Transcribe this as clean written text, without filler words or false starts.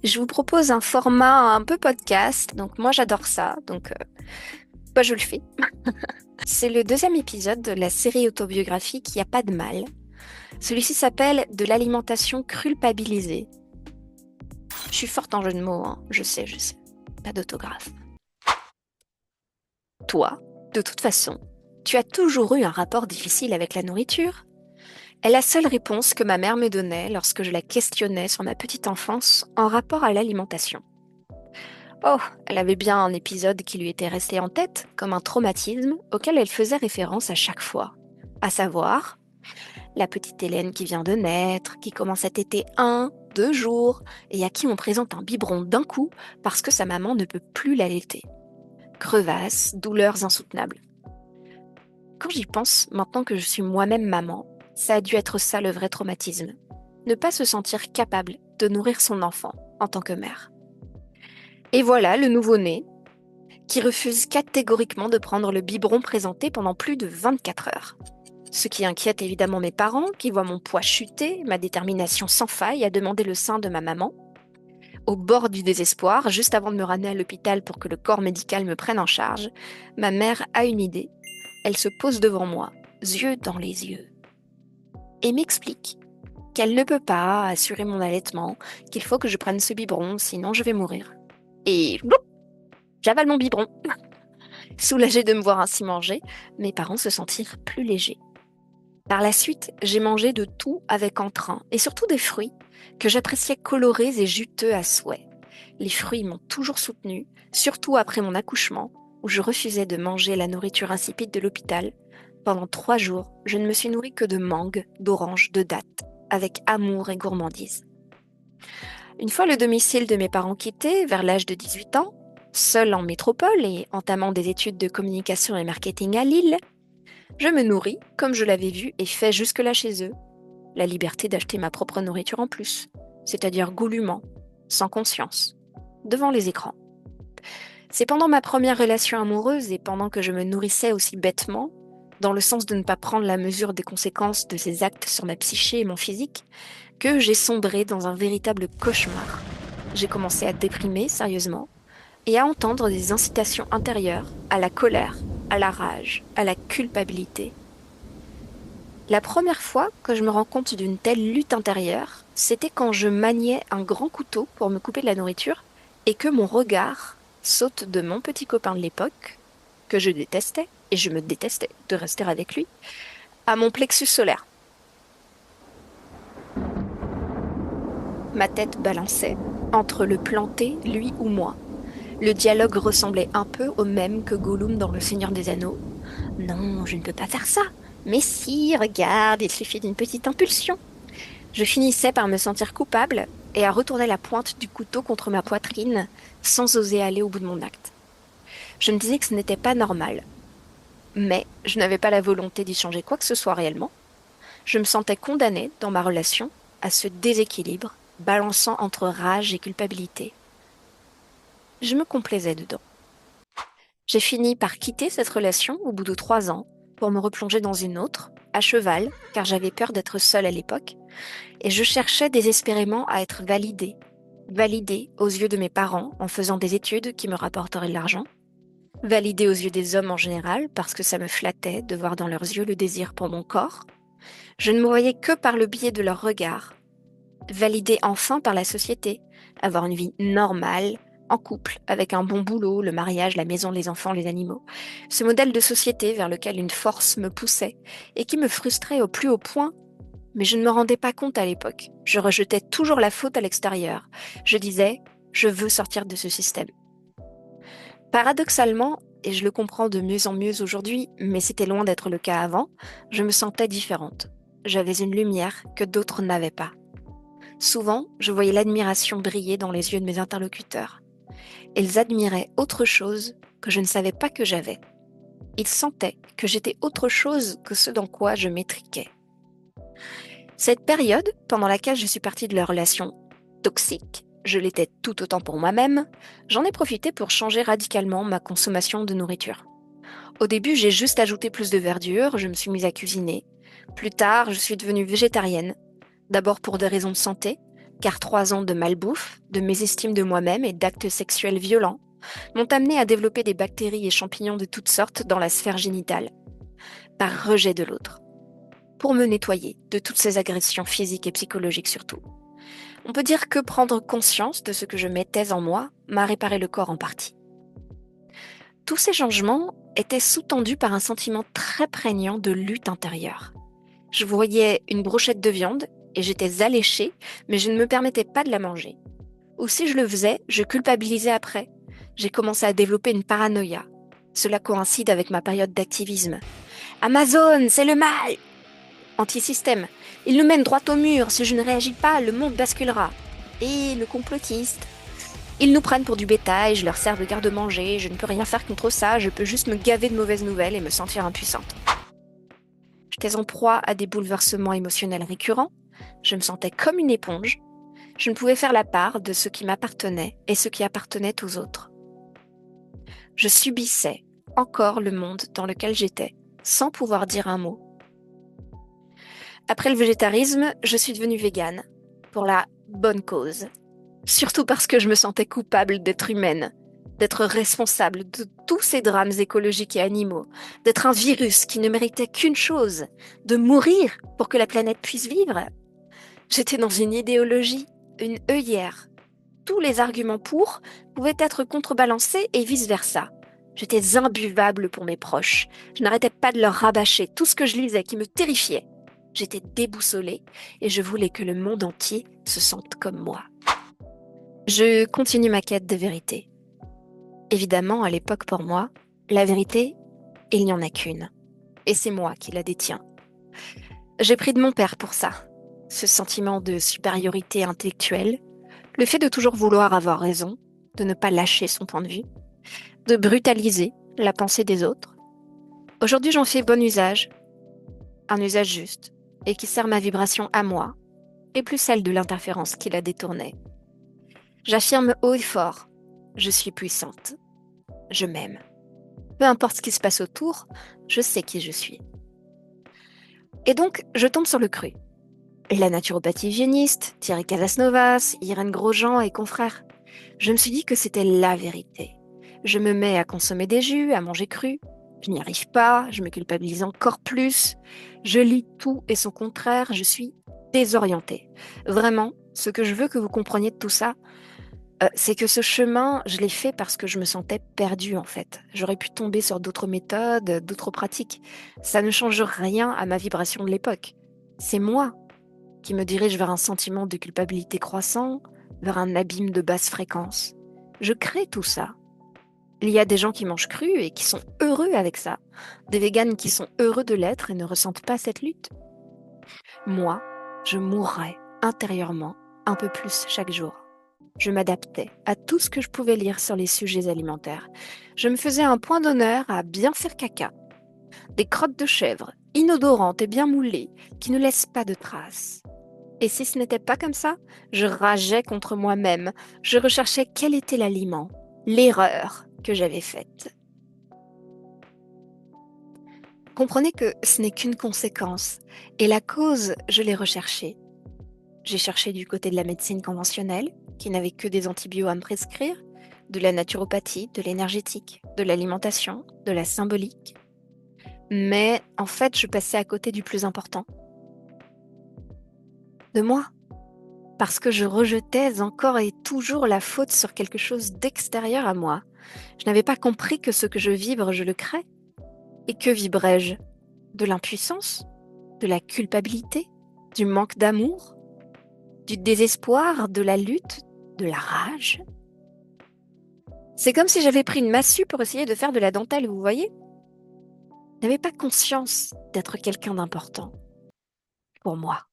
Je vous propose un format un peu podcast. Donc moi j'adore ça. Donc je le fais. C'est le deuxième épisode de la série autobiographique Il n'y a pas de mal. Celui-ci s'appelle De l'alimentation culpabilisée. Je suis forte en jeu de mots, hein. Je sais. Pas d'autographe. Toi, de toute façon, tu as toujours eu un rapport difficile avec la nourriture. Est la seule réponse que ma mère me donnait lorsque je la questionnais sur ma petite enfance en rapport à l'alimentation. Oh, elle avait bien un épisode qui lui était resté en tête, comme un traumatisme auquel elle faisait référence à chaque fois. À savoir, la petite Hélène qui vient de naître, qui commence à téter 2 jours, et à qui on présente un biberon d'un coup parce que sa maman ne peut plus l'allaiter. Crevasses, douleurs insoutenables. Quand j'y pense, maintenant que je suis moi-même maman, ça a dû être ça le vrai traumatisme. Ne pas se sentir capable de nourrir son enfant en tant que mère. Et voilà le nouveau-né qui refuse catégoriquement de prendre le biberon présenté pendant plus de 24 heures. Ce qui inquiète évidemment mes parents, qui voient mon poids chuter, ma détermination sans faille à demander le sein de ma maman. Au bord du désespoir, juste avant de me ramener à l'hôpital pour que le corps médical me prenne en charge, ma mère a une idée. Elle se pose devant moi, yeux dans les yeux, et m'explique qu'elle ne peut pas assurer mon allaitement, qu'il faut que je prenne ce biberon, sinon je vais mourir. Et bloup, j'avale mon biberon. Soulagée de me voir ainsi manger, mes parents se sentirent plus légers. Par la suite, j'ai mangé de tout avec entrain, et surtout des fruits que j'appréciais colorés et juteux à souhait. Les fruits m'ont toujours soutenue, surtout après mon accouchement, où je refusais de manger la nourriture insipide de l'hôpital. Pendant 3 jours, je ne me suis nourrie que de mangue, d'oranges, de dattes, avec amour et gourmandise. Une fois le domicile de mes parents quitté, vers l'âge de 18 ans, seule en métropole et entamant des études de communication et marketing à Lille, je me nourris comme je l'avais vu et fait jusque-là chez eux. La liberté d'acheter ma propre nourriture en plus, c'est-à-dire goulûment, sans conscience, devant les écrans. C'est pendant ma première relation amoureuse et pendant que je me nourrissais aussi bêtement, dans le sens de ne pas prendre la mesure des conséquences de ces actes sur ma psyché et mon physique, que j'ai sombré dans un véritable cauchemar. J'ai commencé à déprimer sérieusement et à entendre des incitations intérieures à la colère, à la rage, à la culpabilité. La première fois que je me rends compte d'une telle lutte intérieure, c'était quand je maniais un grand couteau pour me couper de la nourriture et que mon regard saute de mon petit copain de l'époque, que je détestais, et je me détestais de rester avec lui, à mon plexus solaire. Ma tête balançait entre le planter, lui ou moi. Le dialogue ressemblait un peu au même que Gollum dans Le Seigneur des Anneaux. Non, je ne peux pas faire ça. Mais si, regarde, il suffit d'une petite impulsion. Je finissais par me sentir coupable et à retourner la pointe du couteau contre ma poitrine sans oser aller au bout de mon acte. Je me disais que ce n'était pas normal, mais je n'avais pas la volonté d'y changer quoi que ce soit réellement. Je me sentais condamnée dans ma relation à ce déséquilibre, balançant entre rage et culpabilité. Je me complaisais dedans. J'ai fini par quitter cette relation au bout de 3 ans pour me replonger dans une autre, à cheval, car j'avais peur d'être seule à l'époque, et je cherchais désespérément à être validée. Validée aux yeux de mes parents en faisant des études qui me rapporteraient de l'argent. Validée aux yeux des hommes en général parce que ça me flattait de voir dans leurs yeux le désir pour mon corps. Je ne me voyais que par le biais de leurs regards. Validée enfin par la société. Avoir une vie normale, en couple, avec un bon boulot, le mariage, la maison, les enfants, les animaux. Ce modèle de société vers lequel une force me poussait et qui me frustrait au plus haut point. Mais je ne me rendais pas compte à l'époque. Je rejetais toujours la faute à l'extérieur. Je disais, je veux sortir de ce système. Paradoxalement, et je le comprends de mieux en mieux aujourd'hui, mais c'était loin d'être le cas avant, je me sentais différente. J'avais une lumière que d'autres n'avaient pas. Souvent, je voyais l'admiration briller dans les yeux de mes interlocuteurs. Ils admiraient autre chose que je ne savais pas que j'avais. Ils sentaient que j'étais autre chose que ce dans quoi je m'étriquais. Cette période, pendant laquelle je suis partie de la relation toxique, je l'étais tout autant pour moi-même, j'en ai profité pour changer radicalement ma consommation de nourriture. Au début, j'ai juste ajouté plus de verdure, je me suis mise à cuisiner. Plus tard, je suis devenue végétarienne, d'abord pour des raisons de santé, car 3 ans de malbouffe, de mésestime de moi-même et d'actes sexuels violents m'ont amené à développer des bactéries et champignons de toutes sortes dans la sphère génitale, par rejet de l'autre, pour me nettoyer de toutes ces agressions physiques et psychologiques surtout. On peut dire que prendre conscience de ce que je mettais en moi m'a réparé le corps en partie. Tous ces changements étaient sous-tendus par un sentiment très prégnant de lutte intérieure. Je voyais une brochette de viande et j'étais alléchée, mais je ne me permettais pas de la manger. Ou si je le faisais, je culpabilisais après. J'ai commencé à développer une paranoïa. Cela coïncide avec ma période d'activisme. Amazon, c'est le mal! Anti-système. Il nous mène droit au mur. Si je ne réagis pas, le monde basculera. Et le complotiste. Ils nous prennent pour du bétail, je leur sers de garde-manger, je ne peux rien faire contre ça, je peux juste me gaver de mauvaises nouvelles et me sentir impuissante. J'étais en proie à des bouleversements émotionnels récurrents, je me sentais comme une éponge, je ne pouvais faire la part de ce qui m'appartenait et ce qui appartenait aux autres. Je subissais encore le monde dans lequel j'étais, sans pouvoir dire un mot. Après le végétarisme, je suis devenue végane, pour la bonne cause. Surtout parce que je me sentais coupable d'être humaine, d'être responsable de tous ces drames écologiques et animaux, d'être un virus qui ne méritait qu'une chose, de mourir pour que la planète puisse vivre. J'étais dans une idéologie, une œillère. Tous les arguments pour pouvaient être contrebalancés et vice-versa. J'étais imbuvable pour mes proches. Je n'arrêtais pas de leur rabâcher tout ce que je lisais qui me terrifiait. J'étais déboussolée et je voulais que le monde entier se sente comme moi. Je continue ma quête de vérité. Évidemment, à l'époque pour moi, la vérité, il n'y en a qu'une. Et c'est moi qui la détiens. J'ai pris de mon père pour ça. Ce sentiment de supériorité intellectuelle, le fait de toujours vouloir avoir raison, de ne pas lâcher son point de vue, de brutaliser la pensée des autres. Aujourd'hui, j'en fais bon usage, un usage juste, et qui sert ma vibration à moi, et plus celle de l'interférence qui la détournait. J'affirme haut et fort, je suis puissante, je m'aime. Peu importe ce qui se passe autour, je sais qui je suis. Et donc, je tombe sur le cru. La naturopathie hygiéniste, Thierry Casasnovas, Irène Grosjean et confrères. Je me suis dit que c'était la vérité. Je me mets à consommer des jus, à manger cru. Je n'y arrive pas, je me culpabilise encore plus. Je lis tout et son contraire, je suis désorientée. Vraiment, ce que je veux que vous compreniez de tout ça, c'est que ce chemin, je l'ai fait parce que je me sentais perdue en fait. J'aurais pu tomber sur d'autres méthodes, d'autres pratiques. Ça ne change rien à ma vibration de l'époque. C'est moi qui me dirige vers un sentiment de culpabilité croissant, vers un abîme de basse fréquence. Je crée tout ça. Il y a des gens qui mangent cru et qui sont heureux avec ça. Des véganes qui sont heureux de l'être et ne ressentent pas cette lutte. Moi, je mourrais intérieurement un peu plus chaque jour. Je m'adaptais à tout ce que je pouvais lire sur les sujets alimentaires. Je me faisais un point d'honneur à bien faire caca. Des crottes de chèvre, inodorantes et bien moulées, qui ne laissent pas de traces. Et si ce n'était pas comme ça, je rageais contre moi-même. Je recherchais quel était l'aliment, l'erreur que j'avais faite. Comprenez que ce n'est qu'une conséquence. Et la cause, je l'ai recherchée. J'ai cherché du côté de la médecine conventionnelle, qui n'avait que des antibiotiques à me prescrire, de la naturopathie, de l'énergétique, de l'alimentation, de la symbolique. Mais en fait, je passais à côté du plus important. De moi. Parce que je rejetais encore et toujours la faute sur quelque chose d'extérieur à moi. Je n'avais pas compris que ce que je vibre, je le crée. Et que vibrais-je? De l'impuissance? De la culpabilité? Du manque d'amour? Du désespoir? De la lutte? De la rage? C'est comme si j'avais pris une massue pour essayer de faire de la dentelle, vous voyez? Je n'avais pas conscience d'être quelqu'un d'important pour moi.